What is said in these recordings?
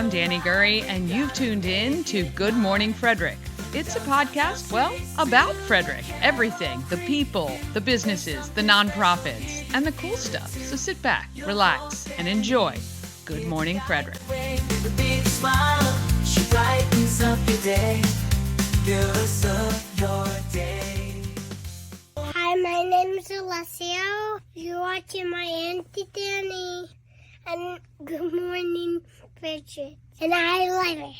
I'm Danny Gurry, and you've tuned in to Good Morning Frederick. It's a podcast, about Frederick. Everything, the people, the businesses, the nonprofits, and the cool stuff. So sit back, relax, and enjoy Good Morning Frederick. Hi, my name is Alessio. You're watching my Auntie Danny. And Good Morning Frederick. And I love it.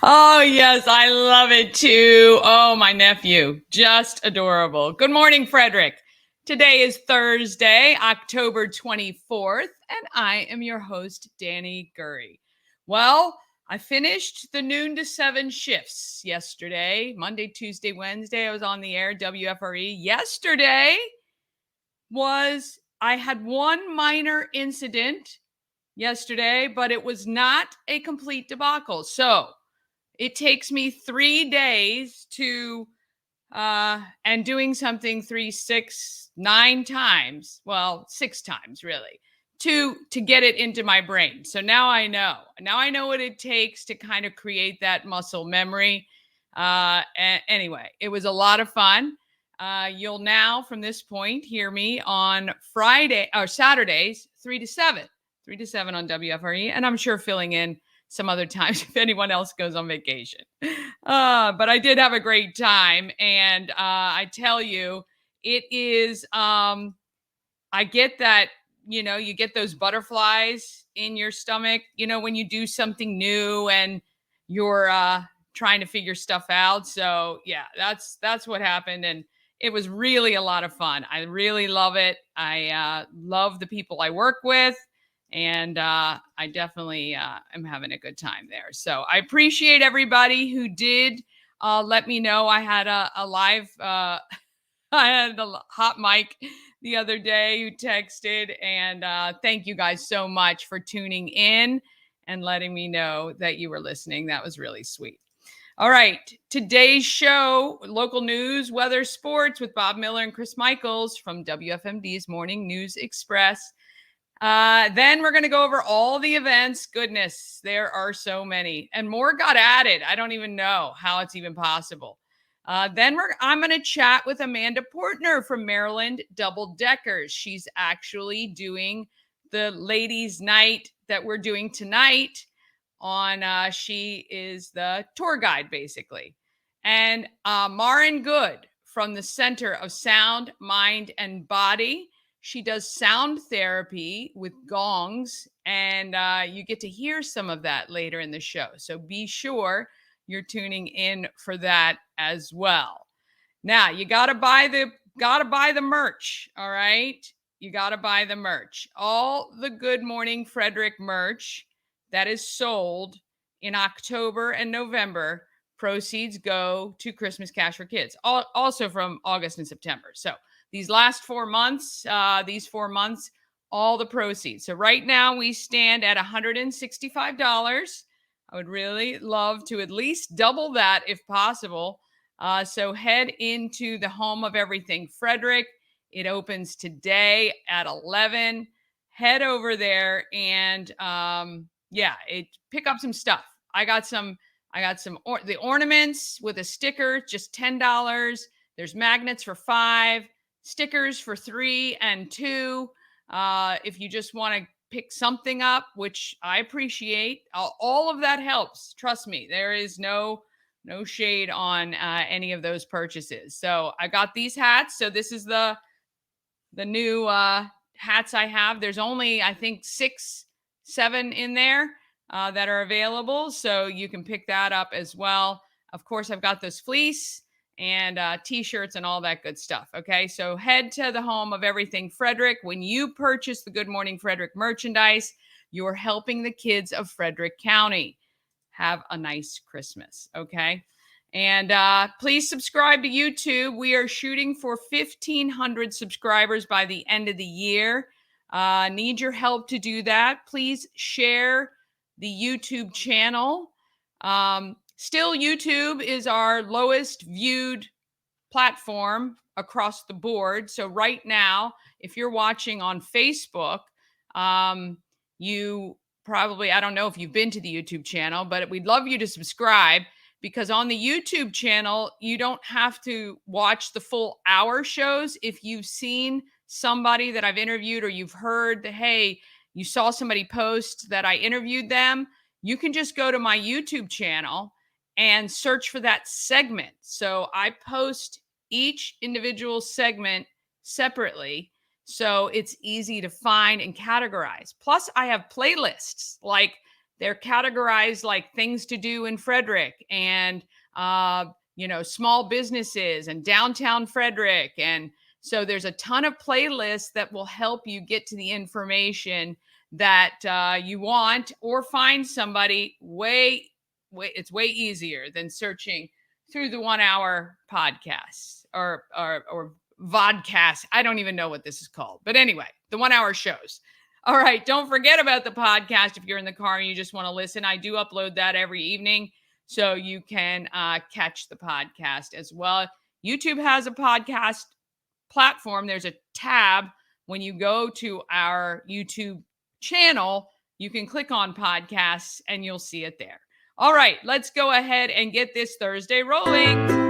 Oh, yes, I love it too. Oh, my nephew, just adorable. Good morning, Frederick. Today is Thursday, October 24th, and I am your host, Danny Gurry. Well, I finished the noon to 7 shifts yesterday, Monday, Tuesday, Wednesday. I was on the air, WFRE. Yesterday I had one minor incident yesterday, but it was not a complete debacle. So it takes me 3 days to, and doing something 3, 6, 9 times, 6 times really, to get it into my brain. So now I know what it takes to kind of create that muscle memory. Anyway, it was a lot of fun. You'll now from this point hear me on Friday or Saturdays, 3 to 7 on WFRE. And I'm sure filling in some other times if anyone else goes on vacation. But I did have a great time. And I tell you, it is, I get that, you get those butterflies in your stomach, when you do something new and you're trying to figure stuff out. So yeah, that's what happened. And it was really a lot of fun. I really love it. I love the people I work with. And I definitely am having a good time there. So I appreciate everybody who did let me know. I had a live, I had a hot mic the other day who texted. And thank you guys so much for tuning in and letting me know that you were listening. That was really sweet. All right. Today's show, local news, weather, sports with Bob Miller and Chris Michaels from WFMD's Morning News Express. Then we're going to go over all the events. Goodness, there are so many and more got added. I don't even know how it's even possible. Then I'm going to chat with Amanda Portner from Maryland Double Deckers. She's actually doing the ladies' night that we're doing tonight on, she is the tour guide basically. And Maren Good from the Center of Sound, Mind, and Body. She does sound therapy with gongs, and you get to hear some of that later in the show. So be sure you're tuning in for that as well. Now, you got to buy the merch, all right? You got to buy the merch. All the Good Morning Frederick merch that is sold in October and November, proceeds go to Christmas Cash for Kids, also from August and September. So these last 4 months, all the proceeds. So right now we stand at $165. I would really love to at least double that if possible. So head into the home of everything Frederick. It opens today at 11. Head over there and pick up some stuff. I got the ornaments with a sticker, just $10. There's magnets for $5. Stickers for $3 and $2. If you just want to pick something up, which I appreciate, all of that helps. Trust me, there is no shade on any of those purchases. So I got these hats. So this is the new hats I have. There's only, I think, 6, 7 in there that are available. So you can pick that up as well. Of course, I've got those fleece and t-shirts and all that good stuff. Okay, so head to the home of everything Frederick. When you purchase the Good Morning Frederick merchandise, you're helping the kids of Frederick County have a nice Christmas. Okay, and please subscribe to YouTube. We are shooting for 1,500 subscribers by the end of the year. Need your help to do that. Please share the YouTube channel. Still, YouTube is our lowest viewed platform across the board. So right now, if you're watching on Facebook, you probably, I don't know if you've been to the YouTube channel, but we'd love you to subscribe, because on the YouTube channel, you don't have to watch the full hour shows. If you've seen somebody that I've interviewed, or you've heard that, hey, you saw somebody post that I interviewed them, you can just go to my YouTube channel and search for that segment. So I post each individual segment separately, so it's easy to find and categorize. Plus, I have playlists, like they're categorized like things to do in Frederick, and small businesses and downtown Frederick. And so there's a ton of playlists that will help you get to the information that you want, or find somebody it's way easier than searching through the 1 hour podcasts or vodcast. I don't even know what this is called, but anyway, the 1 hour shows. All right. Don't forget about the podcast. If you're in the car and you just want to listen, I do upload that every evening, so you can catch the podcast as well. YouTube has a podcast platform. There's a tab when you go to our YouTube channel. You can click on podcasts and you'll see it there. All right, let's go ahead and get this Thursday rolling.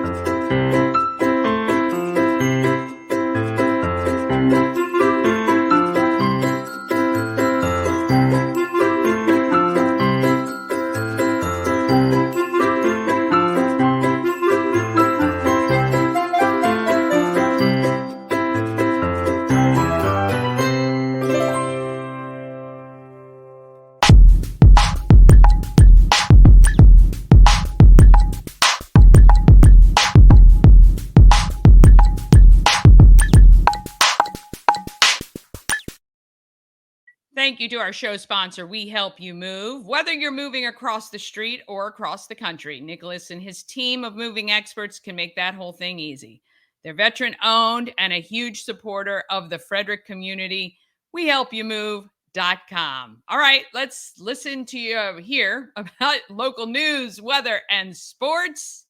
Thank you to our show sponsor, We Help You Move. Whether you're moving across the street or across the country, Nicholas and his team of moving experts can make that whole thing easy. They're veteran-owned and a huge supporter of the Frederick community. WeHelpYouMove.com. All right, let's listen to you hear about local news, weather, and sports.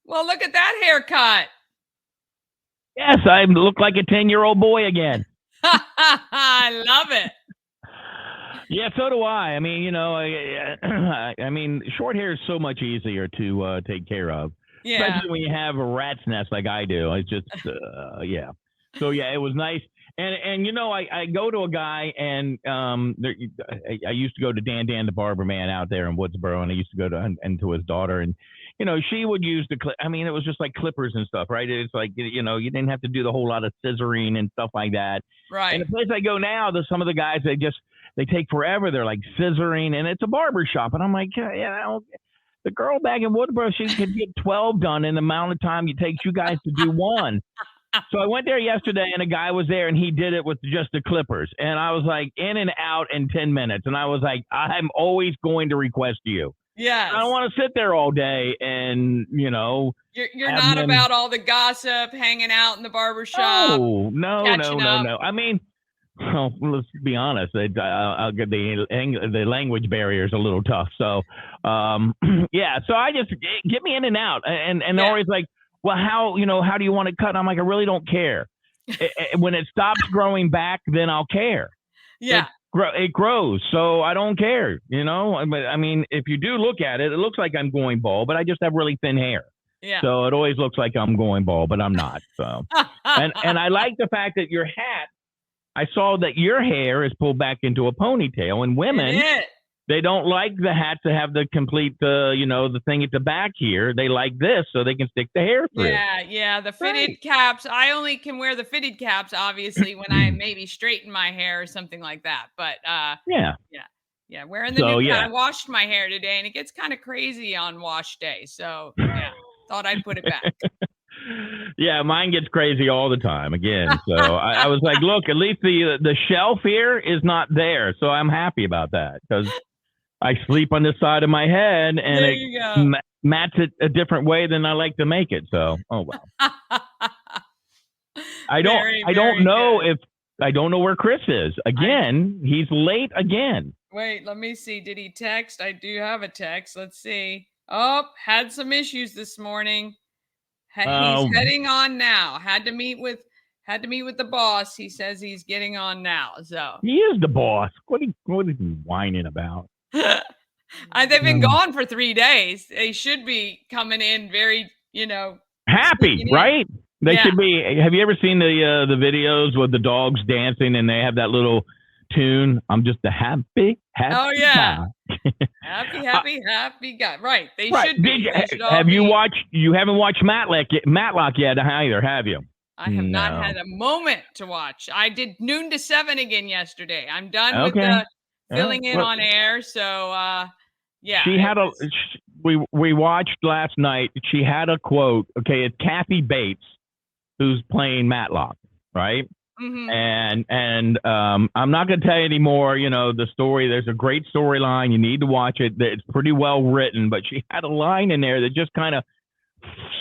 Well, look at that haircut. Yes, I look like a 10-year-old boy again. I love it. Yeah, so do I. I mean, I mean, short hair is so much easier to take care of, especially when you have a rat's nest like I do. It's just, yeah. So yeah, it was nice. And I go to a guy, and I used to go to Dan the barber man out there in Woodsboro, and I used to go to to his daughter, and she would use the clip. I mean, it was just like clippers and stuff, right? It's like, you didn't have to do the whole lot of scissoring and stuff like that. Right. And the place I go now, there's some of the guys, they take forever. They're like scissoring, and it's a barber shop. And I'm like, the girl back in Woodborough, she could get 12 done in the amount of time it takes you guys to do one. So I went there yesterday, and a guy was there, and he did it with just the clippers. And I was like, in and out in 10 minutes. And I was like, I'm always going to request you. Yes. I don't want to sit there all day and, You're not about all the gossip, hanging out in the barber shop. No. I mean, let's be honest. I'll get the language barrier is a little tough. So, yeah. So I just get me in and out, and they're always like, well, how do you want it cut? And I'm like, I really don't care. When it stops growing back, then I'll care. Yeah. It grows, so I don't care, But I mean, if you do look at it, it looks like I'm going bald, but I just have really thin hair. Yeah. So it always looks like I'm going bald, but I'm not. So, and I like the fact that your hat, I saw that your hair is pulled back into a ponytail, and women, they don't like the hat to have the complete, the thing at the back here. They like this so they can stick the hair through. Yeah. The fitted caps. I only can wear the fitted caps, obviously, when I maybe straighten my hair or something like that. But yeah. Wearing the new cut. I washed my hair today, and it gets kind of crazy on wash day. So yeah, thought I'd put it back. Yeah, mine gets crazy all the time again. So I was like, look, at least the shelf here is not there. So I'm happy about that, because I sleep on this side of my head, and it mats it a different way than I like to make it. So, oh well. I don't know where Chris is. Again, he's late again. Wait, let me see. Did he text? I do have a text. Let's see. Oh, had some issues this morning. He's Um, heading on now. Had to meet with the boss. He says he's getting on now. So he is the boss. What is he whining about? they've been gone for 3 days. They should be coming in very, Happy, sneaking in. right? They Yeah. should be. Have you ever seen the videos with the dogs dancing and they have that little tune? I'm just a happy Oh yeah. guy. Happy guy. Right. They Right. should be. They should all Have you be. watched? You haven't watched Matlock yet either, have you? I have not No. had a moment to watch. I did noon to 7 again yesterday. I'm done with Okay. the All filling right. in Well, on air. So yeah. she it had was- we watched last night. She had a quote. Okay, it's Kathy Bates who's playing Matlock, right? Mhm. And I'm not going to tell you anymore. The story. There's a great storyline. You need to watch it. It's pretty well written. But she had a line in there that just kind of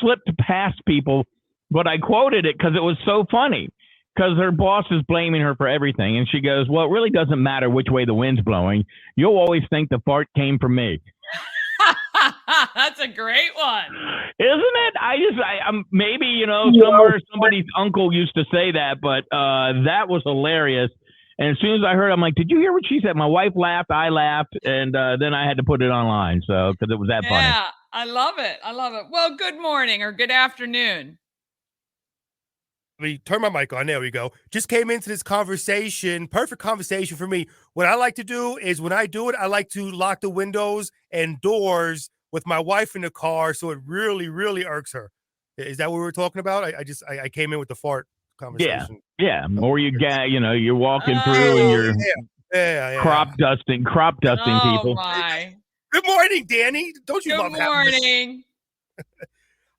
slipped past people. But I quoted it because it was so funny. Because her boss is blaming her for everything, and she goes, "Well, it really doesn't matter which way the wind's blowing. You'll always think the fart came from me." That's a great one. Isn't it? I'm maybe, somewhere somebody's uncle used to say that, but that was hilarious. And as soon as I heard, I'm like, did you hear what she said? My wife laughed, I laughed, and then I had to put it online, so because it was that funny. Yeah, I love it. Well, good morning or good afternoon. Let me turn my mic on. There we go. Just came into this conversation. Perfect conversation for me. What I like to do is when I do it, I like to lock the windows and doors with my wife in the car. So it really, really irks her. Is that what we were talking about? I came in with the fart conversation. Yeah. Or you're walking through and you're crop dusting people. My. Good morning, Danny. Don't you love Good morning.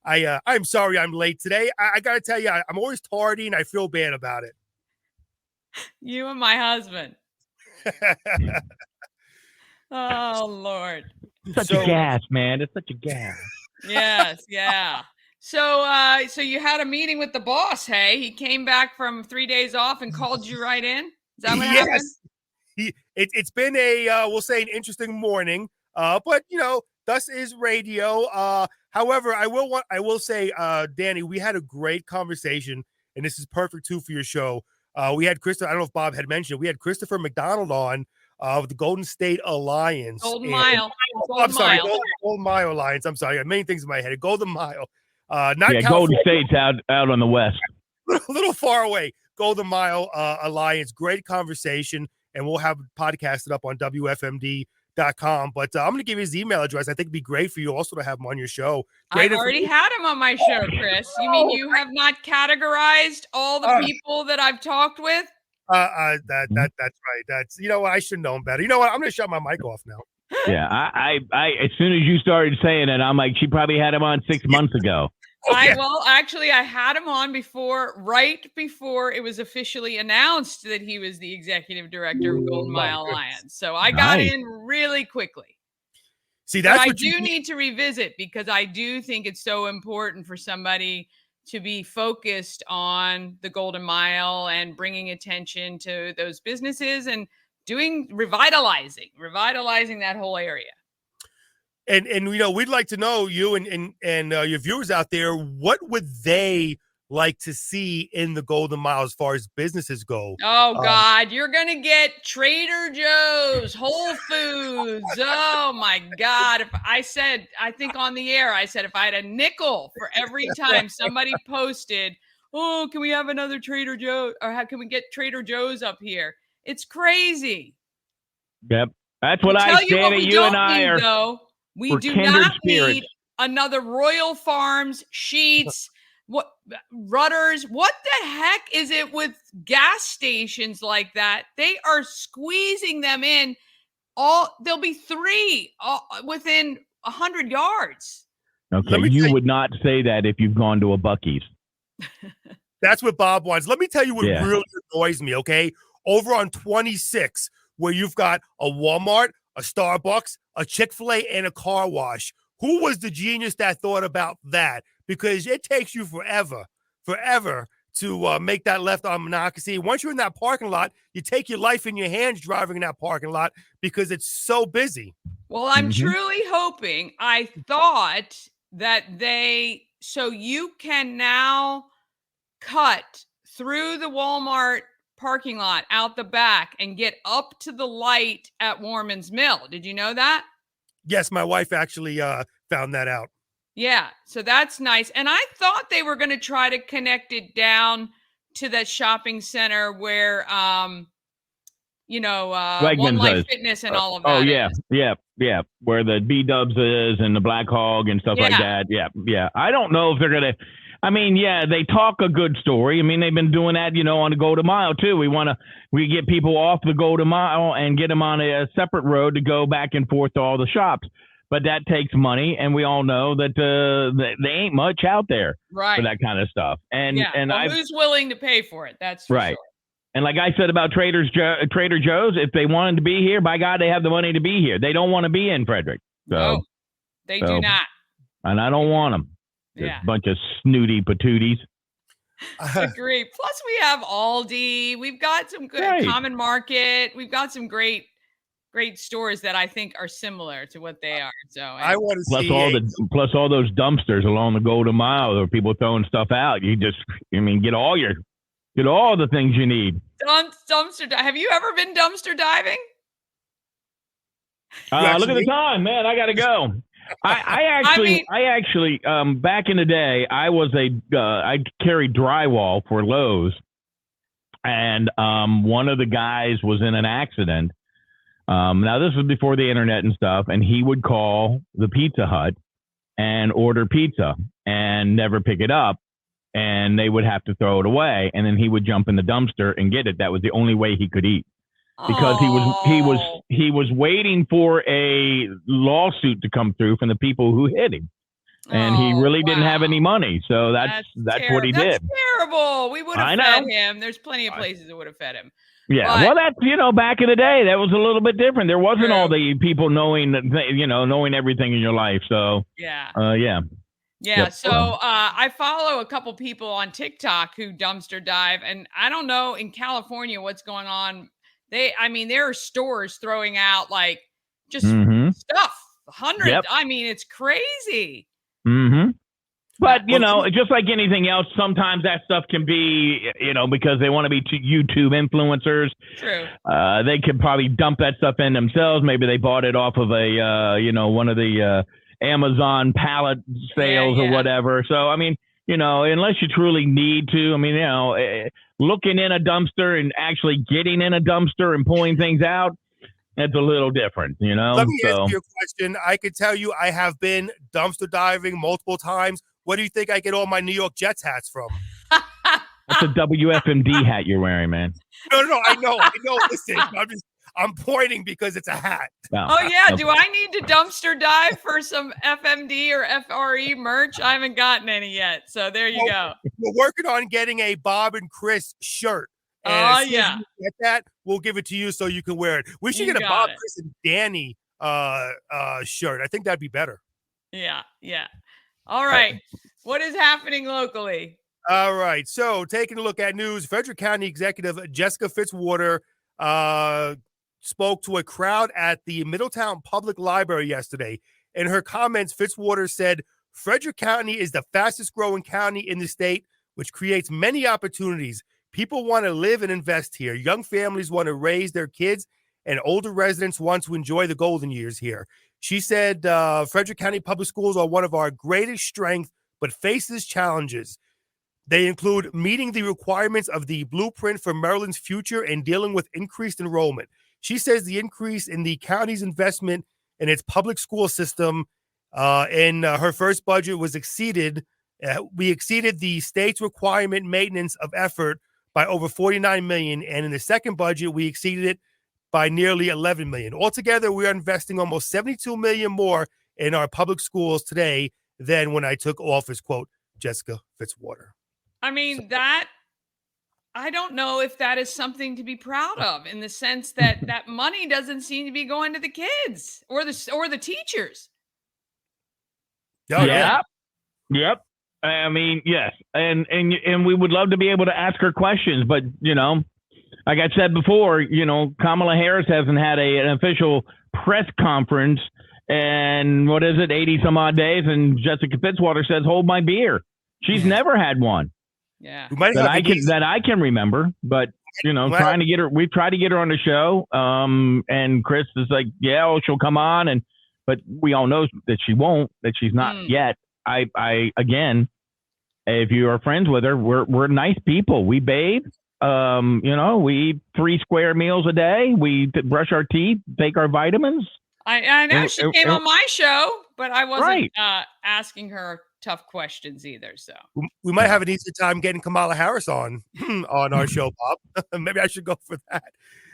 I'm sorry I'm late today. I got to tell you, I'm always tardy and I feel bad about it. You and my husband. Oh, Lord. Such a gas, man. It's such a gas. Yes, yeah. So you had a meeting with the boss, hey? He came back from 3 days off and called you right in? Is that what happened? It's been we'll say an interesting morning. But thus is radio. However, I will say, Danny, we had a great conversation, and this is perfect too for your show. We had Christopher. I don't know if Bob had mentioned. We had Christopher McDonald on with the Golden State Alliance. Golden Mile. Golden Mile Alliance. I'm sorry, I got many things in my head. Golden Mile. Not California. Golden State's out on the west. A little far away. Golden Mile Alliance. Great conversation, and we'll have podcasted up on WFMD.com. But I'm going to give you his email address. I think it'd be great for you also to have him on your show. I've already had him on my show, Chris. You mean you have not categorized all the people that I've talked with? That's right. That's, I should have known better. You know what? I'm going to shut my mic off now. Yeah, I as soon as you started saying it, I'm like, she probably had him on 6 months ago. Actually, I had him on right before it was officially announced that he was the executive director of Golden Mile Alliance. So I got in really quickly. See, that's what I do need to revisit, because I do think it's so important for somebody to be focused on the Golden Mile and bringing attention to those businesses and revitalizing that whole area. And we'd like to know, you and your viewers out there, what would they like to see in the Golden Mile as far as businesses go? Oh God, you're gonna get Trader Joe's, Whole Foods. Oh my God! I think on the air, I said if I had a nickel for every time somebody posted, "Oh, can we have another Trader Joe?" or "How can we get Trader Joe's up here?" It's crazy. Yep, that's what I said. You and I are. Though. We do not need another Royal Farms, Sheets, Rudders. What the heck is it with gas stations like that? They are squeezing them in. There'll be 3 within 100 yards. Okay, you would not say that if you've gone to a Buc-ee's. That's what Bob wants. Let me tell you what really annoys me, okay? Over on 26, where you've got a Walmart, a Starbucks, a Chick-fil-A, and a car wash. Who was the genius that thought about that? Because it takes you forever to make that left on Monocacy. Once you're in that parking lot, you take your life in your hands driving in that parking lot because it's so busy. Well, I'm truly hoping. I thought that so you can now cut through the Walmart parking lot out the back and get up to the light at Warman's Mill. Did you know that? Yes, my wife actually found that out. Yeah, so that's nice. And I thought they were going to try to connect it down to that shopping center where One Life Fitness and all of that. Oh yeah, yeah. Where the B-Dubs is and the Black Hog and stuff like that. Yeah. I don't know if they're gonna. I mean, yeah, they talk a good story. I mean, they've been doing that, on the Golden Mile too. We get people off the Golden Mile and get them on a separate road to go back and forth to all the shops. But that takes money, and we all know that there ain't much out there for that kind of stuff. And who's willing to pay for it? That's for sure. And like I said about Trader Joe's, if they wanted to be here, by God, they have the money to be here. They don't want to be in Frederick. No, they do not. And I don't want them. Yeah. A bunch of snooty patooties. Agree. Plus, we have Aldi. We've got some good Common Market. We've got some great stores that I think are similar to what they are. So I want to plus all those dumpsters along the Golden Mile where people throwing stuff out. You just, get all the things you need. Dumpster. Have you ever been dumpster diving? Look at the time, man. I got to go. I actually, back in the day, I carried drywall for Lowe's, and one of the guys was in an accident. Now this was before the internet and stuff, and he would call the Pizza Hut and order pizza and never pick it up, and they would have to throw it away, and then he would jump in the dumpster and get it. That was the only way he could eat. Because he was waiting for a lawsuit to come through from the people who hit him, and he really didn't have any money. So that's what he did. That's terrible. We would have fed him. There's plenty of places that would have fed him. Yeah, well, that's back in the day, that was a little bit different. There wasn't all the people knowing everything in your life. So Yeah. Yep. So I follow a couple people on TikTok who dumpster dive, and I don't know in California what's going on. There are stores throwing out just stuff, hundreds. Yep. It's crazy. Mm-hmm. But, just like anything else, sometimes that stuff can be, because they want to be YouTube influencers. True. They could probably dump that stuff in themselves. Maybe they bought it off of one of the Amazon pallet sales or whatever. So, unless you truly need to, looking in a dumpster and actually getting in a dumpster and pulling things out, it's a little different, Let me answer your question. I could tell you I have been dumpster diving multiple times. Where do you think I get all my New York Jets hats from? That's a WFMD hat you're wearing, man. No, I know. Listen, I'm pointing because it's a hat. Oh, yeah. Do I need to dumpster dive for some FMD or FRE merch? I haven't gotten any yet. So there you go. We're working on getting a Bob and Chris shirt. And we get that, we'll give it to you so you can wear it. We should get a Bob, Chris, and Danny shirt. I think that'd be better. Yeah. All right. What is happening locally? All right. So taking a look at news, Frederick County Executive Jessica Fitzwater spoke to a crowd at the Middletown Public Library yesterday. In her comments, Fitzwater said, Frederick County is the fastest growing county in the state, which creates many opportunities. People want to live and invest here. Young families want to raise their kids, and older residents want to enjoy the golden years here. She said, Frederick County Public Schools are one of our greatest strengths, but faces challenges. They include meeting the requirements of the blueprint for Maryland's future and dealing with increased enrollment. She says the increase in the county's investment in its public school system in her first budget was exceeded. We exceeded the state's requirement maintenance of effort by over $49 million. And in the second budget, we exceeded it by nearly $11 million. Altogether, we are investing almost $72 million more in our public schools today than when I took office, quote, Jessica Fitzwater. I don't know if that is something to be proud of, in the sense that that money doesn't seem to be going to the kids or the teachers. Oh, yeah. Yep. Yes. And we would love to be able to ask her questions, but like I said before, Kamala Harris hasn't had an official press conference and 80 some odd days. And Jessica Fitzwater says, "Hold my beer." She's never had one. Yeah. That I can remember, but trying to get her, we've tried to get her on the show. And Chris is like, yeah, she'll come on. But we all know that she won't, that she's not yet. I again, if you are friends with her, we're nice people. We bathe. We eat 3 square meals a day. We brush our teeth, take our vitamins. I know she came on my show, but I wasn't asking her tough questions either. So we might have an easier time getting Kamala Harris on our show, Bob. Maybe I should go for that.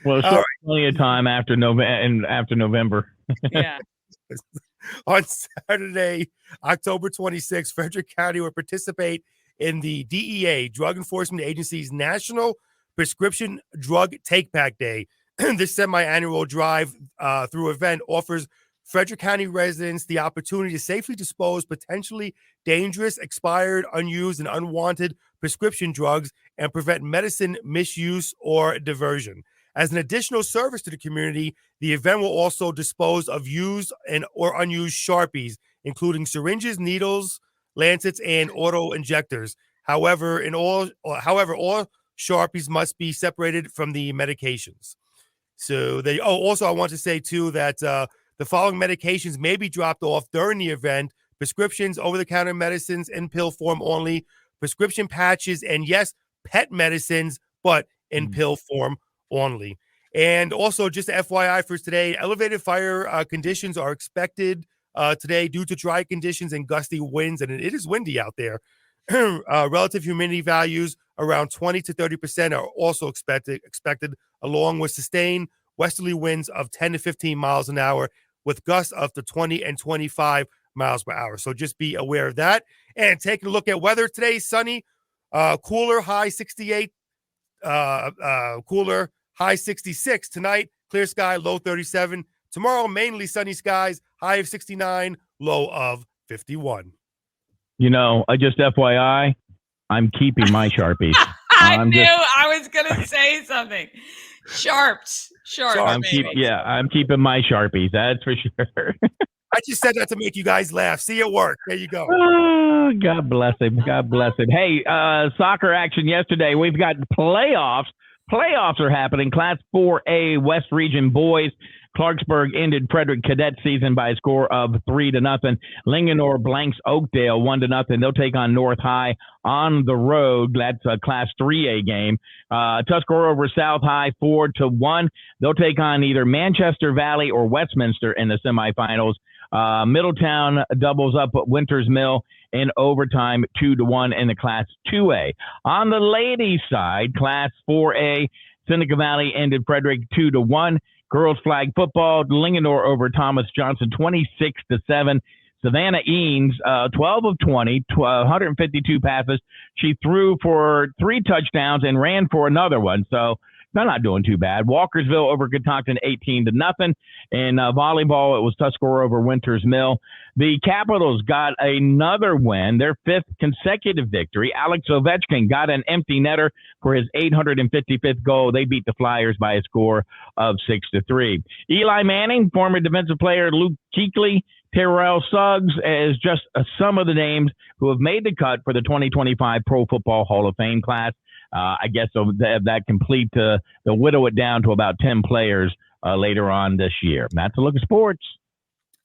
Well, it's plenty of time after November. Yeah. On Saturday, October 26th, Frederick County will participate in the DEA, Drug Enforcement Agency's National Prescription Drug Take-Back Day. This semi-annual drive-through event offers Frederick County residents the opportunity to safely dispose potentially dangerous, expired, unused, and unwanted prescription drugs and prevent medicine misuse or diversion. As an additional service to the community, the event will also dispose of used or unused Sharpies, including syringes, needles, lancets, and auto injectors. However, all Sharpies must be separated from the medications. So also I want to say too that the following medications may be dropped off during the event: prescriptions, over-the-counter medicines in pill form only, prescription patches, and yes, pet medicines, but in pill form only. And also, just FYI for today, elevated fire conditions are expected today due to dry conditions and gusty winds, and it is windy out there. Relative humidity values around 20 to 30% are also expected, along with sustained westerly winds of 10 to 15 miles an hour, with gusts up to 20 and 25 miles per hour. So just be aware of that. And taking a look at weather today: sunny, cooler, high 68, cooler, high 66. Tonight, clear sky, low 37. Tomorrow, mainly sunny skies, high of 69, low of 51. Just FYI, I'm keeping my Sharpies. I was going to say something. Sharps. I'm keeping my Sharpies. That's for sure. I just said that to make you guys laugh. See it work. There you go. Oh, God bless him. God bless him. Hey, soccer action yesterday. We've got playoffs. Playoffs are happening. Class 4A West Region boys. Clarksburg ended Frederick Cadet season by a score of 3-0. Linganore blanks Oakdale 1-0. They'll take on North High on the road. That's a Class 3A game. Tuscarora over South High 4-1. They'll take on either Manchester Valley or Westminster in the semifinals. Middletown doubles up at Winters Mill in overtime 2-1 in the Class 2A. On the ladies' side, Class 4A, Seneca Valley ended Frederick 2-1. Girls flag football, Linganore over Thomas Johnson 26-7. Savannah Eanes, 12 of 20, 152 passes. She threw for 3 touchdowns and ran for another one. So they're not doing too bad. Walkersville over Catoctin 18-0. In volleyball, it was Tuscarora over Winters Mill. The Capitals got another win, their 5th consecutive victory. Alex Ovechkin got an empty netter for his 855th goal. They beat the Flyers by a score of 6-3. Eli Manning, former defensive player Luke Kuechly, Terrell Suggs, as just some of the names who have made the cut for the 2025 Pro Football Hall of Fame class. I guess that complete they'll whittle it down to about 10 players later on this year. That's a look at sports.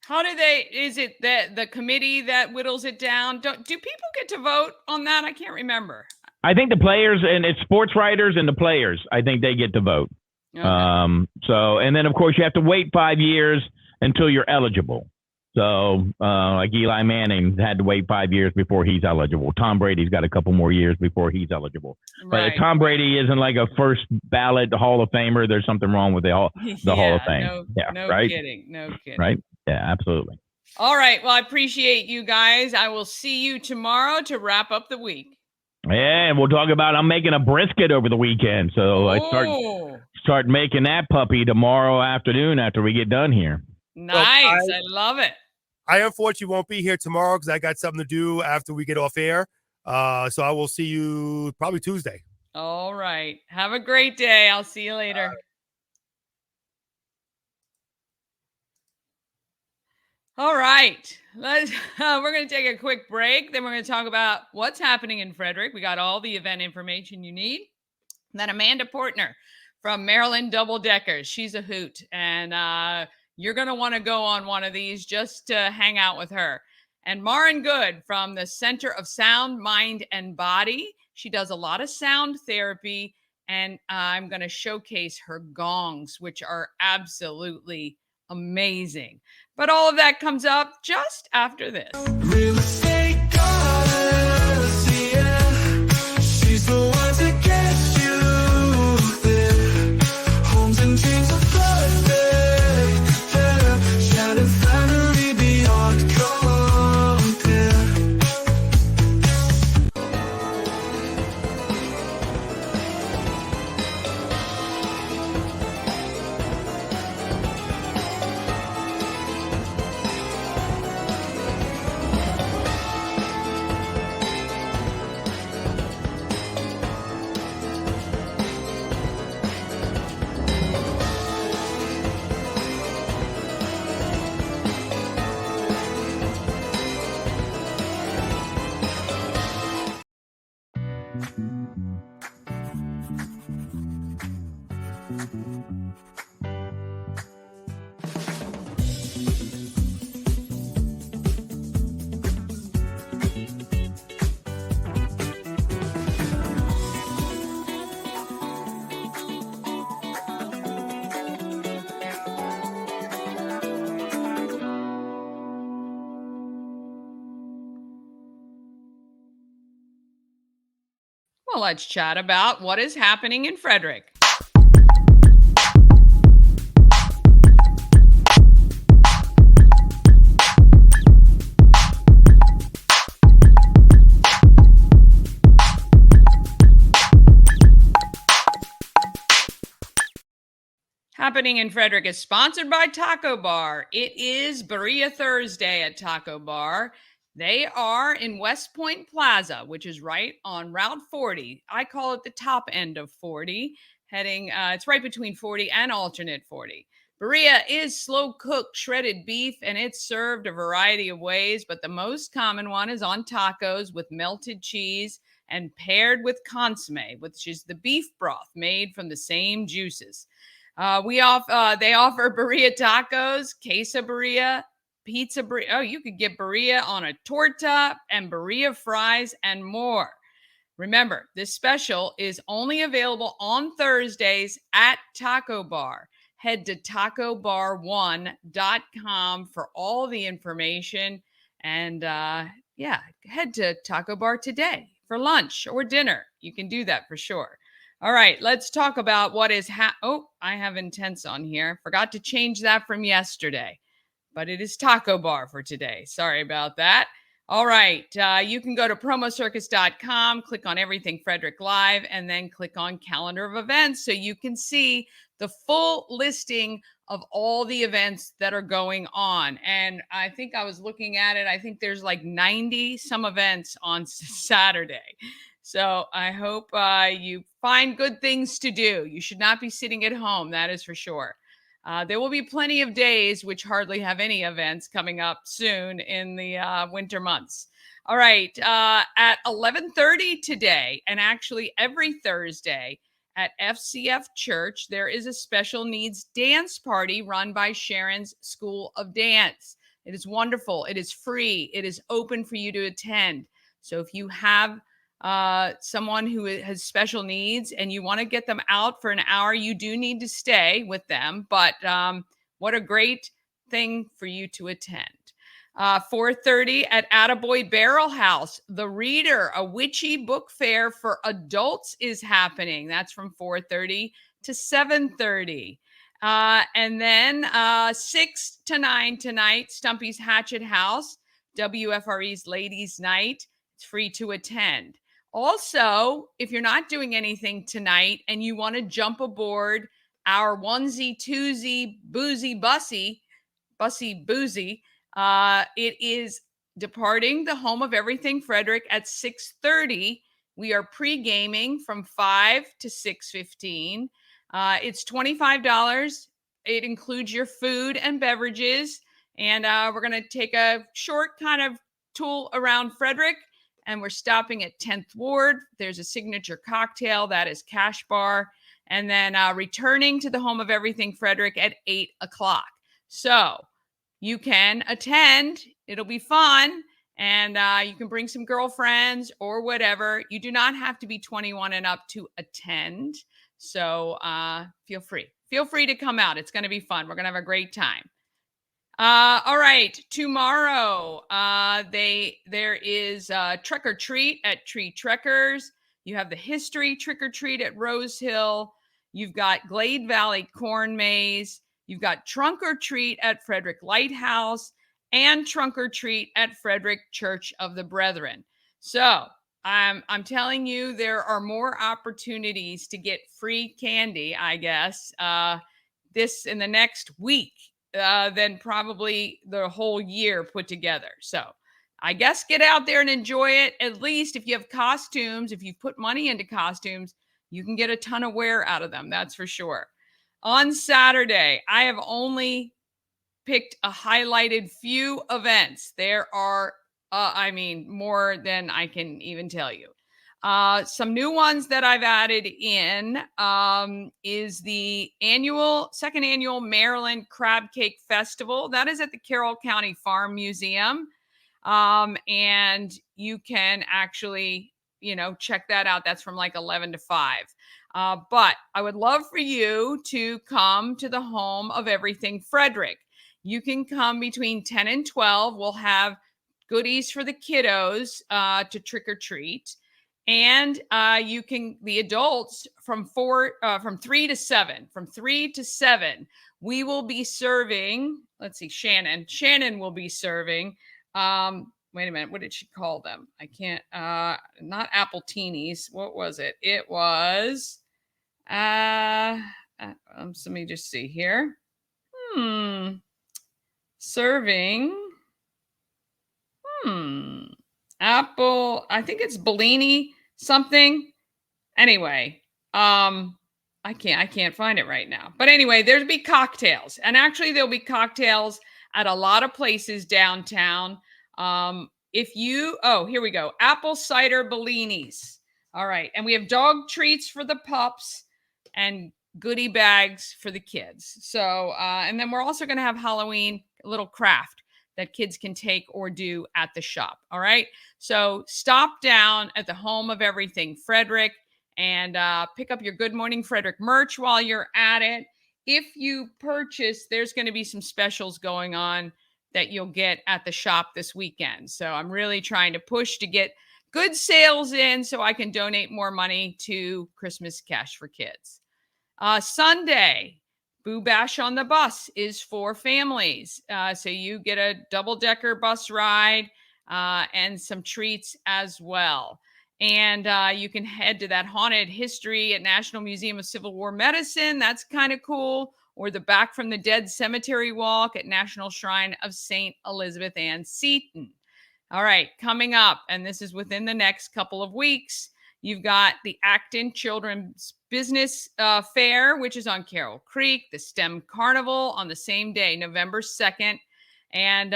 How do is it that the committee that whittles it down? Do people get to vote on that? I can't remember. I think the players, and it's sports writers and the players, I think they get to vote. Okay. And then of course you have to wait 5 years until you're eligible. So, like Eli Manning had to wait 5 years before he's eligible. Tom Brady's got a couple more years before he's eligible. Right. But if Tom Brady isn't like a first ballot Hall of Famer, there's something wrong with the Hall of Fame. No kidding. Right? Yeah, absolutely. All right. Well, I appreciate you guys. I will see you tomorrow to wrap up the week. Yeah, and we'll talk about I'm making a brisket over the weekend. So I start making that puppy tomorrow afternoon after we get done here. Nice. I love it. I unfortunately won't be here tomorrow because I got something to do after we get off air. So I will see you probably Tuesday. All right. Have a great day. I'll see you later. All right. We're going to take a quick break. Then we're going to talk about what's happening in Frederick. We got all the event information you need. And then Amanda Portner from Maryland Double Deckers. She's a hoot. And you're going to want to go on one of these just to hang out with her. And Maren Good from the Center of Sound, Mind, and Body. She does a lot of sound therapy. And I'm going to showcase her gongs, which are absolutely amazing. But all of that comes up just after this. Real estate goddess, yeah. She's the one to get you there. Homes and dreams are perfect, yeah. Shattered family beyond compare. Well, let's chat about what is happening in Frederick. Happening in Frederick is sponsored by Taco Bar. It is Berea Thursday at Taco Bar. They are in West Point Plaza, which is right on Route 40. I call it the top end of 40, it's right between 40 and alternate 40. Berea is slow-cooked shredded beef, and it's served a variety of ways, but the most common one is on tacos with melted cheese and paired with consomme, which is the beef broth made from the same juices. They offer Berea tacos, queso Berea, pizza Berea. Oh, you could get Berea on a torta and Berea fries and more. Remember, this special is only available on Thursdays at Taco Bar. Head to tacobar1.com for all the information. And head to Taco Bar today for lunch or dinner. You can do that for sure. All right, let's talk about what is I have intense on here. Forgot to change that from yesterday, but it is Taco Bar for today. Sorry about that. All right, you can go to promocircus.com, click on Everything Frederick Live, and then click on Calendar of Events so you can see the full listing of all the events that are going on. And I think I was looking at it. I think there's like 90 some events on Saturday. So I hope you find good things to do. You should not be sitting at home, that is for sure. There will be plenty of days which hardly have any events coming up soon in the winter months. All right, at 11:30 today, and actually every Thursday at FCF Church, there is a special needs dance party run by Sharon's School of Dance. It is wonderful. It is free. It is open for you to attend. So if you have someone who has special needs and you want to get them out for an hour, you do need to stay with them. But what a great thing for you to attend. 4:30 at Attaboy Barrel House. The Reader, a witchy book fair for adults is happening. That's from 4:30 to 7:30. And then 6 to 9 tonight, Stumpy's Hatchet House, WFRE's Ladies Night. It's free to attend. Also, if you're not doing anything tonight and you want to jump aboard our onesie, twosie, boozy, bussy, boozy, it is departing the home of Everything Frederick at 6:30 We are pre-gaming from 5 to 6:15. It's $25. It includes your food and beverages. And we're going to take a short kind of tour around Frederick. And we're stopping at 10th Ward. There's a signature cocktail that is Cash Bar. And then returning to the home of everything Frederick at 8 o'clock. So you can attend. It'll be fun. And you can bring some girlfriends or whatever. You do not have to be 21 and up to attend. So feel free. Feel free to come out. It's going to be fun. We're going to have a great time. All right. Tomorrow, there is Trick or Treat at Tree Trekkers. You have the History Trick or Treat at Rose Hill. You've got Glade Valley Corn Maze. You've got Trunk or Treat at Frederick Lighthouse and Trunk or Treat at Frederick Church of the Brethren. So I'm telling you, there are more opportunities to get free candy, I guess, this in the next week than probably the whole year put together. So I guess get out there and enjoy it. At least if you have costumes, if you put money into costumes, you can get a ton of wear out of them. That's for sure. On Saturday, I have only picked a highlighted few events. There are, more than I can even tell you. Some new ones that I've added in is the second annual Maryland Crab Cake Festival. That is at the Carroll County Farm Museum. And you can actually, check that out. That's from like 11 to 5. But I would love for you to come to the home of everything Frederick. You can come between 10 and 12. We'll have goodies for the kiddos to trick or treat. And the adults from 3 to 7. From 3 to 7, we will be serving, let's see, Shannon will be serving, wait a minute, what did she call them? I can't, not appletinis. What was it? It was, let me just see here. Serving, apple, I think it's Bellini something. Anyway, I can't find it right now. But anyway, there'll be cocktails. And actually there'll be cocktails at a lot of places downtown. Here we go. Apple cider Bellinis. All right. And we have dog treats for the pups and goodie bags for the kids. So, and then we're also going to have Halloween, a little craft that kids can take or do at the shop. All right. So stop down at the home of everything Frederick and pick up your Good Morning Frederick merch while you're at it. If you purchase, there's going to be some specials going on that you'll get at the shop this weekend. So I'm really trying to push to get good sales in so I can donate more money to Christmas Cash for Kids. Sunday, Boo Bash on the Bus is for families. So you get a double-decker bus ride and some treats as well. And you can head to that haunted history at National Museum of Civil War Medicine. That's kind of cool. Or the Back from the Dead Cemetery Walk at National Shrine of St. Elizabeth Ann Seton. All right, coming up, and this is within the next couple of weeks, you've got the Acton Children's Business Fair, which is on Carroll Creek, the STEM Carnival on the same day, November 2nd. And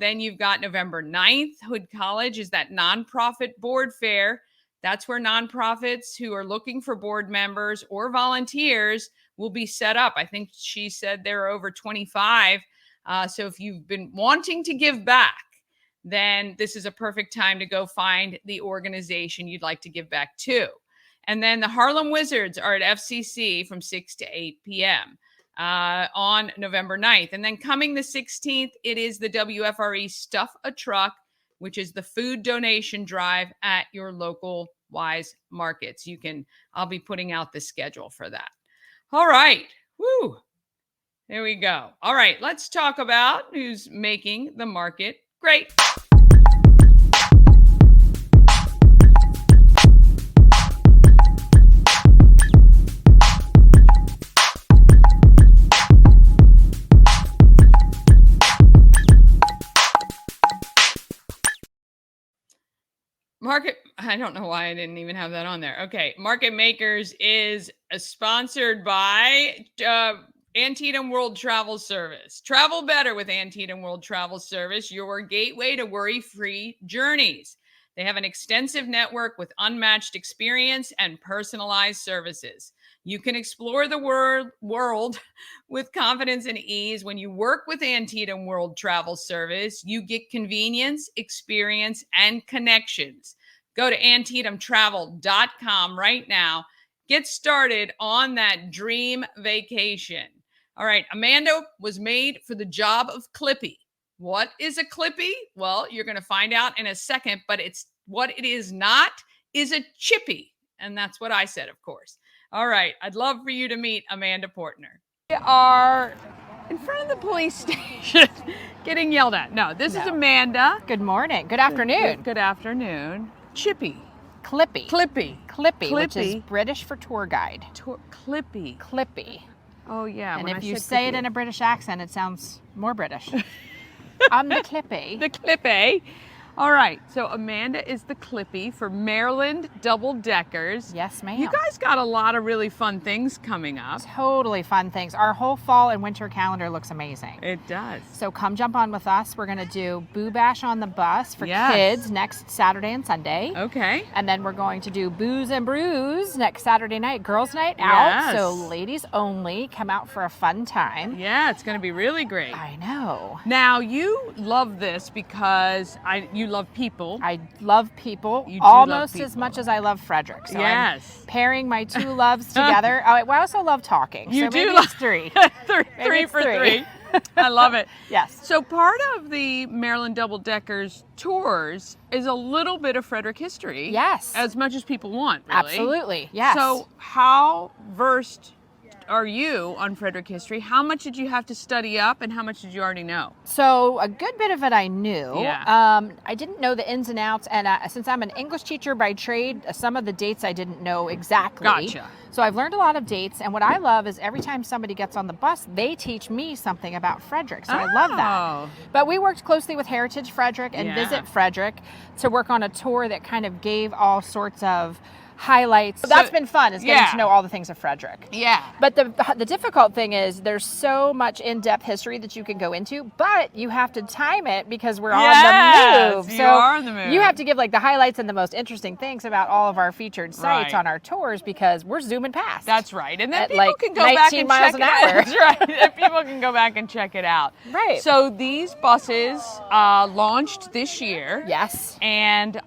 then you've got November 9th, Hood College is that nonprofit board fair. That's where nonprofits who are looking for board members or volunteers will be set up. I think she said there are over 25. So if you've been wanting to give back, then this is a perfect time to go find the organization you'd like to give back to. And then the Harlem Wizards are at FCC from 6 to 8 p.m. On November 9th. And then coming the 16th, it is the WFRE Stuff a Truck, which is the food donation drive at your local Wise markets. I'll be putting out the schedule for that. All right. Woo. There we go. All right. Let's talk about who's making the market great. I don't know why I didn't even have that on there. Okay. Market Makers is sponsored by Antietam World Travel Service. Travel better with Antietam World Travel Service, your gateway to worry-free journeys. They have an extensive network with unmatched experience and personalized services. You can explore the world with confidence and ease. When you work with Antietam World Travel Service, you get convenience, experience, and connections. Go to AntietamTravel.com right now. Get started on that dream vacation. All right, Amanda was made for the job of Clippy. What is a Clippy? Well, you're going to find out in a second, but what it is not is a chippy. And that's what I said, of course. All right, I'd love for you to meet Amanda Portner. We are in front of the police station getting yelled at. No, this is Amanda. Good morning. Good afternoon. Good afternoon. Chippy. Clippy, which is British for tour guide. Clippy. Oh, yeah. And if you say it in a British accent, it sounds more British. I'm the Clippy. The Clippy. All right. So Amanda is the Clippy for Maryland Double Deckers. Yes, ma'am. You guys got a lot of really fun things coming up. Totally fun things. Our whole fall and winter calendar looks amazing. It does. So come jump on with us. We're going to do Boo Bash on the bus for kids next Saturday and Sunday. Okay. And then we're going to do Booze and Brews next Saturday night, girls' night out. So ladies only. Come out for a fun time. Yeah, it's going to be really great. I know. Now, you love this because you love people. I love people You do almost love people. as much as I love Frederick. So Yes. I'm pairing my two loves together. Oh, I also love talking. You so do maybe love- it's three. Three for three. I love it. Yes. So part of the Maryland Double Deckers tours is a little bit of Frederick history. Yes. As much as people want, really. Absolutely. Yes. So how versed are you on Frederick history? How much did you have to study up and how much did you already know? So a good bit of it I knew. Yeah. I didn't know the ins and outs. And since I'm an English teacher by trade, some of the dates I didn't know exactly. Gotcha. So I've learned a lot of dates. And what I love is every time somebody gets on the bus, they teach me something about Frederick. So I love that. But we worked closely with Heritage Frederick and Visit Frederick to work on a tour that kind of gave all sorts of highlights. So that's been fun, is getting to know all the things of Frederick. Yeah. But the difficult thing is there's so much in-depth history that you can go into, but you have to time it because we're on the move. You are on the move. You have to give like the highlights and the most interesting things about all of our featured sites on our tours because we're zooming past. That's right. And then at people like can go back and 19 miles check an it hour. out. That's right. And people can go back and check it out. Right. So these buses launched this year. Yes. And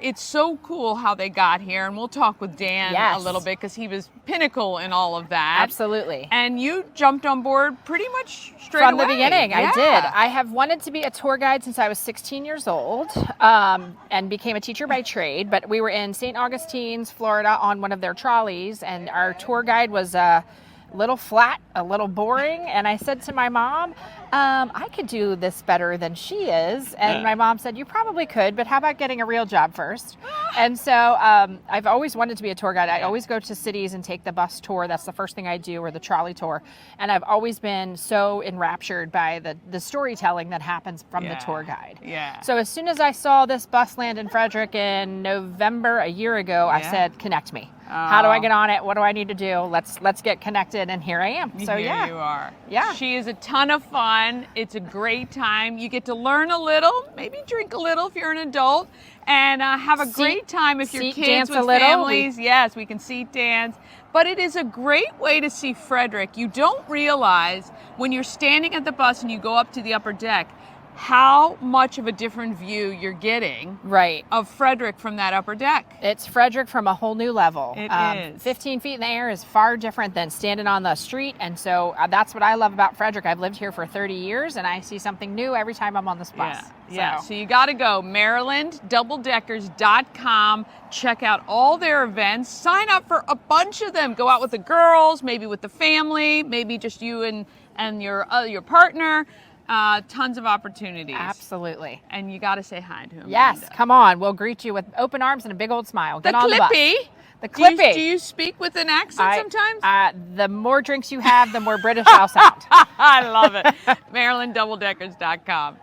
it's so cool how they got here. And we'll talk with Dan a little bit because he was pinnacle in all of that. Absolutely. And you jumped on board pretty much straight From away. the beginning. Yeah. I did. I have wanted to be a tour guide since I was 16 years old and became a teacher by trade. But we were in St. Augustine's, Florida on one of their trolleys, and our tour guide was a little flat, a little boring. And I said to my mom, I could do this better than she is. And my mom said, you probably could, but how about getting a real job first? And so I've always wanted to be a tour guide. I always go to cities and take the bus tour. That's the first thing I do, or the trolley tour. And I've always been so enraptured by the storytelling that happens from the tour guide. Yeah. So as soon as I saw this bus land in Frederick in November a year ago, I said, connect me. How do I get on it? What do I need to do? Let's get connected. And here I am. So Here you are. Yeah. She is a ton of fun. It's a great time. You get to learn a little, maybe drink a little if you're an adult, and have a great time if you're seat kids dance with a little. families. Yes, we can seat dance. But it is a great way to see Frederick. You don't realize when you're standing at the bus and you go up to the upper deck how much of a different view you're getting of Frederick from that upper deck. It's Frederick from a whole new level. It is. 15 feet in the air is far different than standing on the street. And so that's what I love about Frederick. I've lived here for 30 years and I see something new every time I'm on this bus. Yeah. So you got to go MarylandDoubleDeckers.com. Check out all their events. Sign up for a bunch of them. Go out with the girls, maybe with the family, maybe just you and your partner. Tons of opportunities. Absolutely. And you got to say hi to him. Yes, Amanda. come on. We'll greet you with open arms and a big old smile. Get on the bus. The Do you, Clippy. do you speak with an accent sometimes? The more drinks you have, the more British I'll sound. I love it. MarylandDoubleDeckers.com.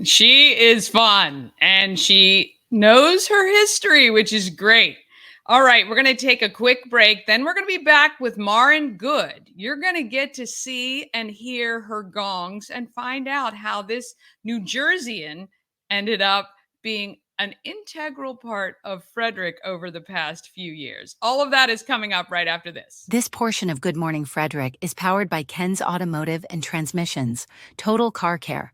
She is fun, and she knows her history, which is great. All right, we're going to take a quick break. Then we're going to be back with Maren Good. You're going to get to see and hear her gongs and find out how this New Jerseyan ended up being an integral part of Frederick over the past few years. All of that is coming up right after this. This portion of Good Morning Frederick is powered by Ken's Automotive and Transmissions, Total Car Care.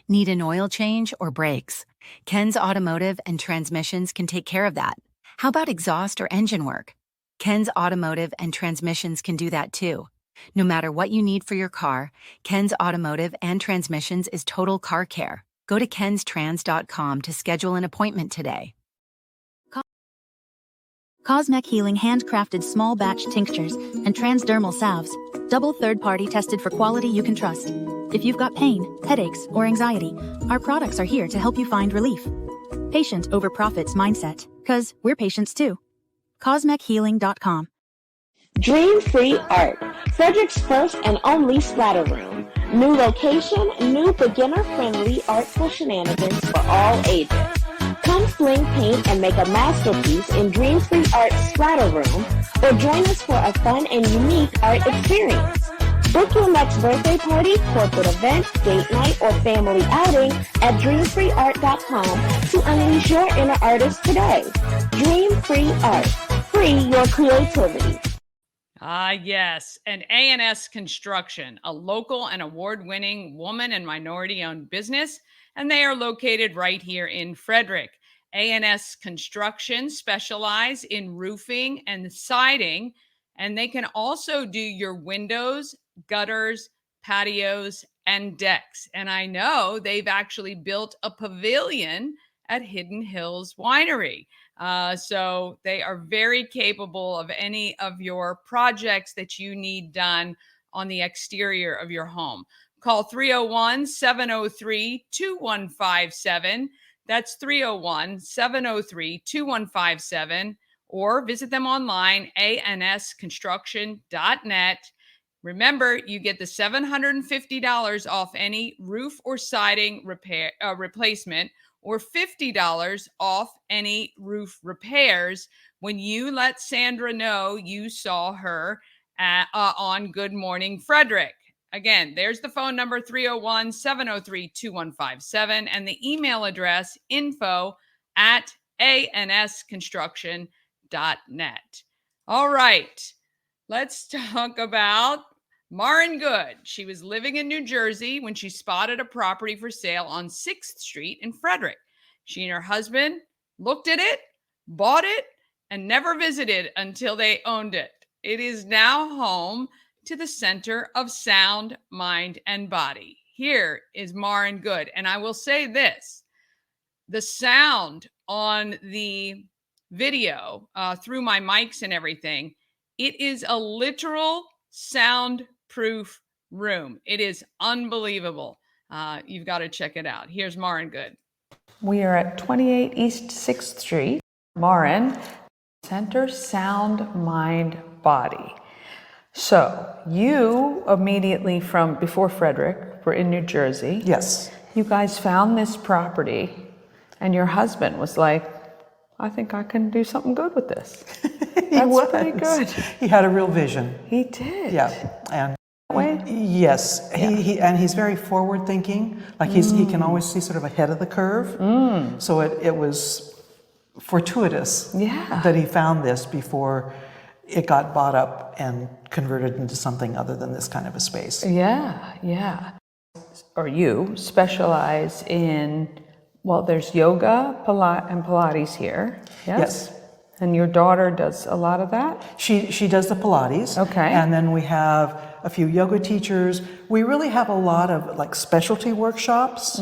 Need an oil change or brakes? Ken's Automotive and Transmissions can take care of that. How about exhaust or engine work? Ken's Automotive and Transmissions can do that too. No matter what you need for your car, Ken's Automotive and Transmissions is Total Car Care. Go to kenstrans.com to schedule an appointment today. Cosmec Healing handcrafted small batch tinctures and transdermal salves, double third-party tested for quality you can trust. If you've got pain, headaches, or anxiety, our products are here to help you find relief. Patient over profits mindset, 'cause we're patients too. CosmecHealing.com. Dream Free Art, Frederick's first and only splatter room. New location, new beginner-friendly artful shenanigans for all ages. Come sling paint and make a masterpiece in Dream Free Art's splatter room, or join us for a fun and unique art experience. Book your next birthday party, corporate event, date night, or family outing at dreamfreeart.com to unleash your inner artist today. Dream Free Art. Free your creativity. Yes, and A&S Construction, a local and award-winning woman and minority-owned business, and they are located right here in Frederick. A&S Construction specialize in roofing and siding, and they can also do your windows, gutters, patios, and decks. And I know they've actually built a pavilion at Hidden Hills Winery. So they are very capable of any of your projects that you need done on the exterior of your home. Call 301-703-2157. That's 301-703-2157. Or visit them online, ansconstruction.net. Remember, you get the $750 off any roof or siding repair replacement, or $50 off any roof repairs when you let Sandra know you saw her on Good Morning Frederick. Again, there's the phone number, 301-703-2157, and the email address, info@ansconstruction.net. All right, let's talk about Maren Good. She was living in New Jersey when she spotted a property for sale on 6th Street in Frederick. She and her husband looked at it, bought it, and never visited until they owned it. It is now home to the Center of Sound, Mind, and Body. Here is Maren Good. And I will say this, the sound on the video through my mics and everything, it is a literal soundproof room. It is unbelievable. You've got to check it out. Here's Maren Good. We are at 28 East 6th Street. Maren, Center, Sound, Mind, Body. So you immediately from before Frederick were in New Jersey. Yes. You guys found this property and your husband was like, I think I can do something good with this. That's pretty good. He had a real vision. He did. Yeah. And way? Yes. Yeah. He's very forward thinking. Like he can always see sort of ahead of the curve. So it was fortuitous that he found this before it got bought up and converted into something other than this kind of a space. Yeah. Or you specialize in, well, there's yoga, and Pilates here. Yes. And your daughter does a lot of that? She does the Pilates. Okay. And then we have a few yoga teachers. We really have a lot of like specialty workshops.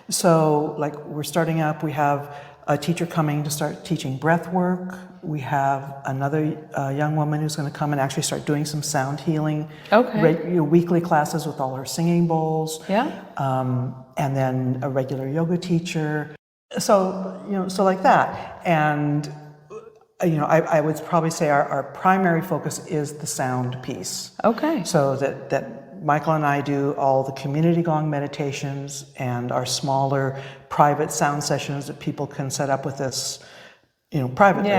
So like we're starting up, we have a teacher coming to start teaching breath work. We have another young woman who's going to come and actually start doing some sound healing. Okay. Weekly classes with all her singing bowls. Yeah. And then a regular yoga teacher. So like that. And I would probably say our primary focus is the sound piece. Okay. So that Michael and I do all the community gong meditations and our smaller private sound sessions that people can set up with us, privately.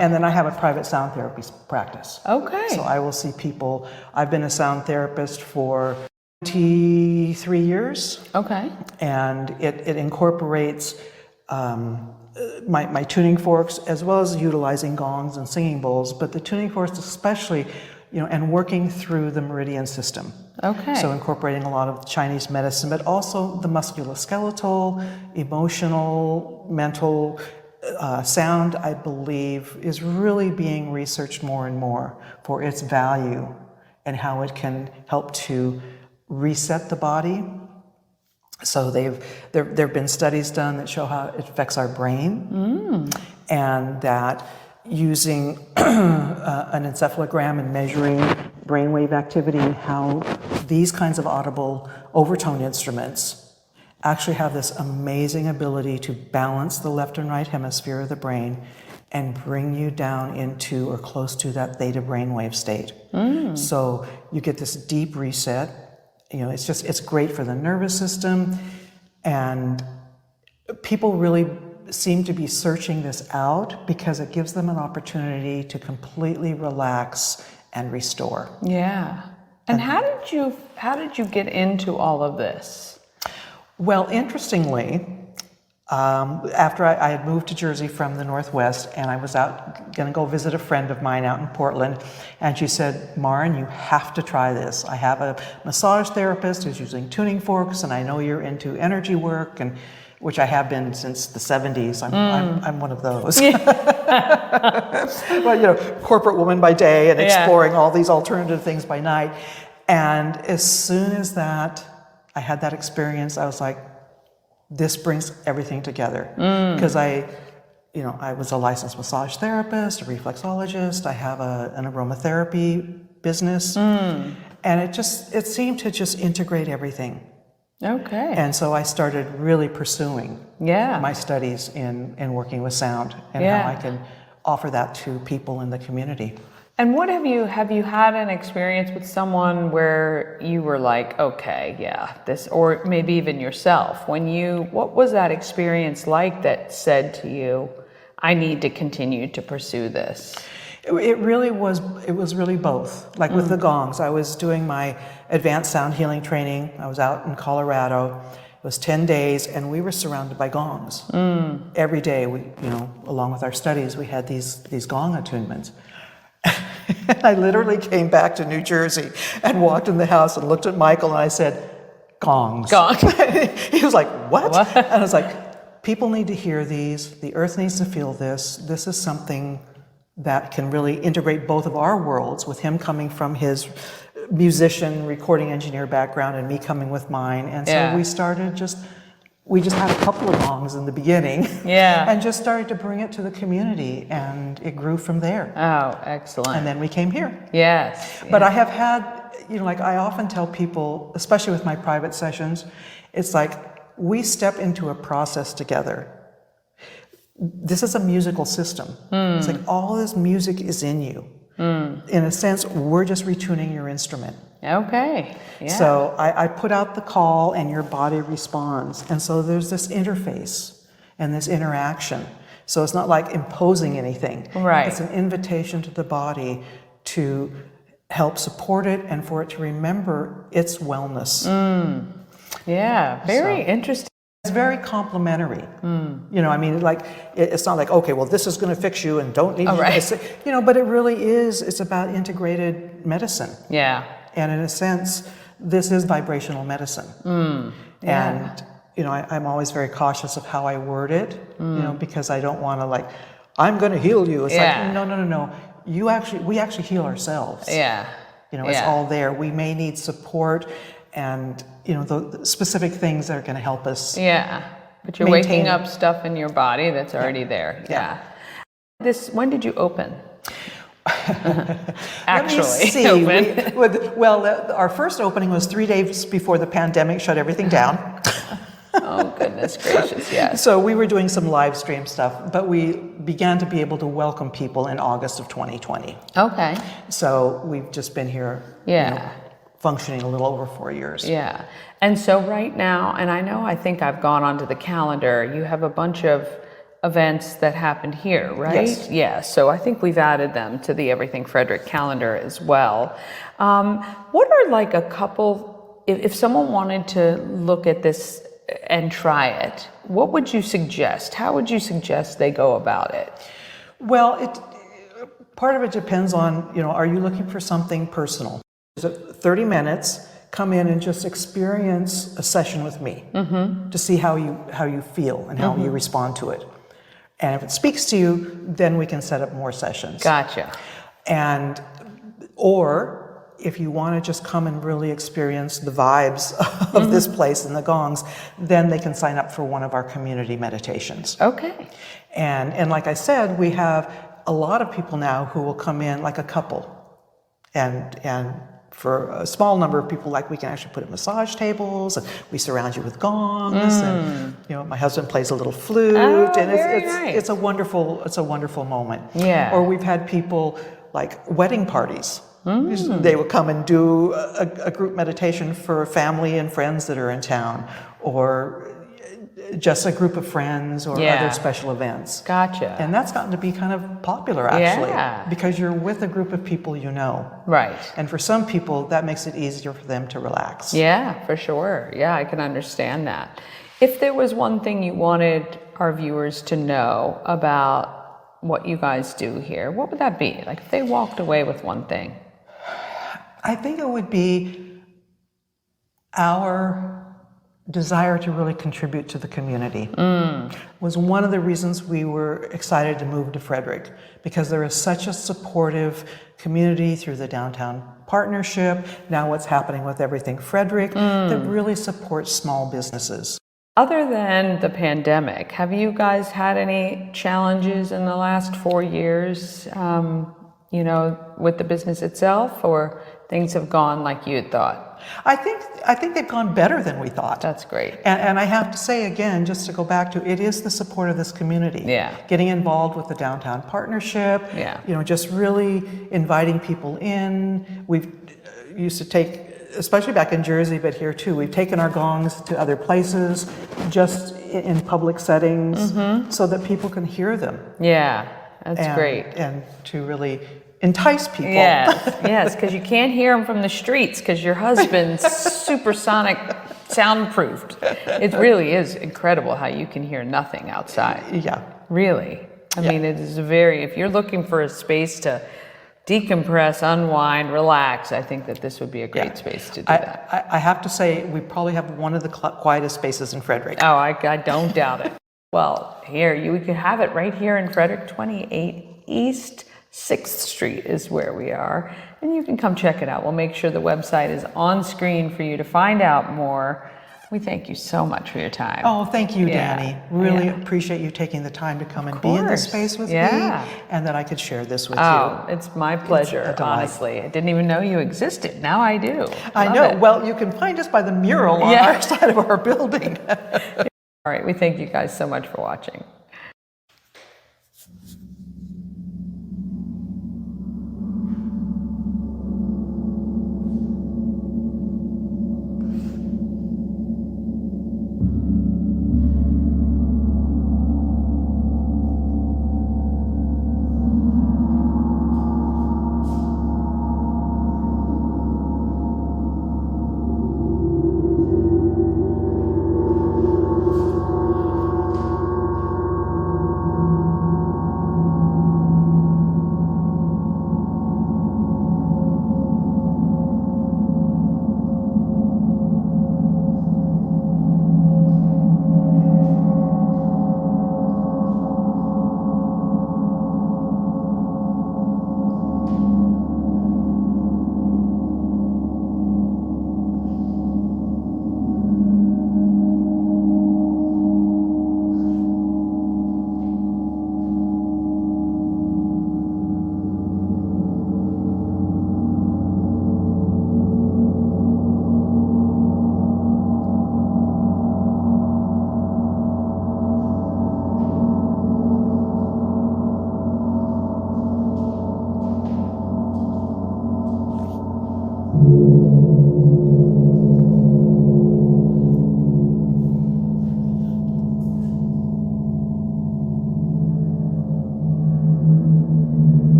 And then I have a private sound therapy practice. Okay. So I will see people. I've been a sound therapist for 23 years. Okay. And it incorporates my tuning forks, as well as utilizing gongs and singing bowls, but the tuning forks especially, and working through the meridian system. Okay. So incorporating a lot of Chinese medicine, but also the musculoskeletal, emotional, mental sound, I believe, is really being researched more and more for its value and how it can help to reset the body. So there have been studies done that show how it affects our brain, and that using an encephalogram and measuring brainwave activity, how these kinds of audible overtone instruments actually have this amazing ability to balance the left and right hemisphere of the brain and bring you down into or close to that theta brainwave state. So you get this deep reset. It's great for the nervous system, and people really seem to be searching this out because it gives them an opportunity to completely relax and restore. Yeah. And how did you get into all of this? Well, interestingly, after I had moved to Jersey from the Northwest, and I was going to go visit a friend of mine out in Portland, and she said, Maren, you have to try this. I have a massage therapist who's using tuning forks, and I know you're into energy work, and which I have been since the 70s. I'm one of those. Well, corporate woman by day and exploring all these alternative things by night. And as soon as I had that experience, I was like, this brings everything together. Because I was a licensed massage therapist, a reflexologist. I have an aromatherapy business. And it seemed to just integrate everything. Okay. And so I started really pursuing my studies in working with sound and how I can offer that to people in the community. And what have you had an experience with someone where you were like, okay, this, or maybe even yourself, what was that experience like that said to you, I need to continue to pursue this? It was really both. Like with the gongs, I was doing my advanced sound healing training. I was out in Colorado. It was 10 days, and we were surrounded by gongs. Every day, along with our studies, we had these gong attunements. I literally came back to New Jersey and walked in the house and looked at Michael and I said, gongs. He was like, what? And I was like, people need to hear these. The earth needs to feel this. This is something that can really integrate both of our worlds, with him coming from his musician, recording engineer background and me coming with mine. And so we just had a couple of gongs in the beginning and just started to bring it to the community, and it grew from there. Oh, excellent. And then we came here. Yes. But I have had, I often tell people, especially with my private sessions, it's like we step into a process together. This is a musical system. It's like all this music is in you. In a sense, we're just retuning your instrument. Okay. Yeah. So I put out the call and your body responds. And so there's this interface and this interaction. So it's not like imposing anything. Right. It's an invitation to the body to help support it and for it to remember its wellness. Yeah, very interesting. It's very complementary. It's not like, okay, well, this is going to fix you and don't need but it really is. It's about integrated medicine. Yeah. And in a sense, this is vibrational medicine. And, I'm always very cautious of how I word it, because I don't want to I'm going to heal you. It's like, no. We actually heal ourselves. Yeah. It's all there. We may need support and, the specific things that are going to help us. Yeah. But you're waking up stuff in your body that's already there. Yeah. When did you open? Actually, our first opening was 3 days before the pandemic shut everything down. Oh, goodness gracious, yes. So we were doing some live stream stuff, but we began to be able to welcome people in August of 2020. Okay. So we've just been here functioning a little over 4 years. Yeah. And so right now, and I think I've gone onto the calendar, you have a bunch of events that happened here, right? Yes. Yeah. So I think we've added them to the Everything Frederick calendar as well. What are like a couple, if someone wanted to look at this and try it, what would you suggest? How would you suggest they go about it? Well, part of it depends on, are you looking for something personal? Is it 30 minutes? Come in and just experience a session with me to see how you feel and how you respond to it. And if it speaks to you, then we can set up more sessions. Gotcha. Or if you want to just come and really experience the vibes of this place and the gongs, then they can sign up for one of our community meditations. Okay. And like I said, we have a lot of people now who will come in like a couple. And for a small number of people, like we can actually put in massage tables, and we surround you with gongs, and my husband plays a little flute, and it's a wonderful moment. Yeah. Or we've had people like wedding parties. They would come and do a group meditation for family and friends that are in town, or just a group of friends, or other special events. Gotcha. And that's gotten to be kind of popular, actually, Yeah. because you're with a group of people you know. Right. And for some people, that makes it easier for them to relax. Yeah, for sure. Yeah, I can understand that. If there was one thing you wanted our viewers to know about what you guys do here, what would that be? Like if they walked away with one thing. I think it would be our desire to really contribute to the community. Was one of the reasons we were excited to move to Frederick, because there is such a supportive community through the downtown partnership, now what's happening with Everything Frederick, that really supports small businesses. Other than the pandemic, have you guys had any challenges in the last 4 years, with the business itself, or things have gone like you had thought? I think they've gone better than we thought. That's great. And I have to say again, just to go back to, it is the support of this community. Yeah. Getting involved with the downtown partnership. Yeah. Just really inviting people in. We've used to take, especially back in Jersey, but here too, we've taken our gongs to other places, just in public settings, so that people can hear them. Yeah, that's great. And to really entice people. Yes, because you can't hear them from the streets because your husband's supersonic soundproofed. It really is incredible how you can hear nothing outside. Yeah. Really. I mean, it is if you're looking for a space to decompress, unwind, relax, I think that this would be a great space to do that. I have to say, we probably have one of the quietest spaces in Frederick. Oh, I don't doubt it. Well, here, you can have it right here in Frederick, 28 East 6th Street is where we are, and you can come check it out. We'll make sure the website is on screen for you to find out more. We thank you so much for your time. Oh, thank you, Danny. Really appreciate you taking the time to come and be in this space with me, and that I could share this with you. Oh, it's my pleasure, honestly. I didn't even know you existed. Now I do. I know. Well, you can find us by the mural on our side of our building. All right, we thank you guys so much for watching.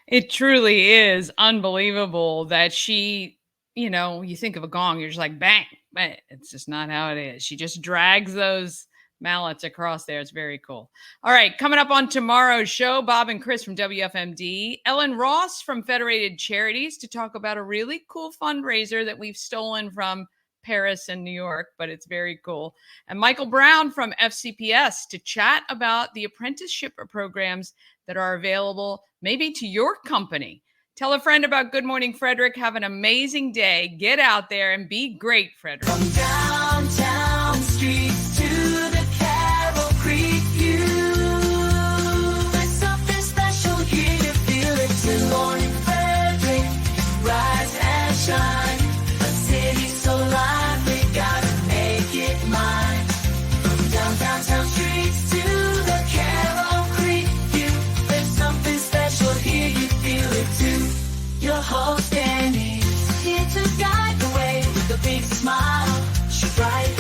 It truly is unbelievable that she, you think of a gong, you're just like, bang, but it's just not how it is. She just drags those mallets across there. It's very cool. All right, coming up on tomorrow's show, Bob and Chris from WFMD, Ellen Ross from Federated Charities to talk about a really cool fundraiser that we've stolen from Paris and New York, but it's very cool. And Michael Brown from FCPS to chat about the apprenticeship programs that are available maybe to your company. Tell a friend about Good Morning Frederick. Have an amazing day. Get out there and be great, Frederick. From downtown streets to the Carroll Creek view. There's something special here, you feel it. Good Morning Frederick, rise and shine. A city so lively, gotta make it mine. From downtown streets to the Carroll Creek view. There's something special here, you feel it too. Your host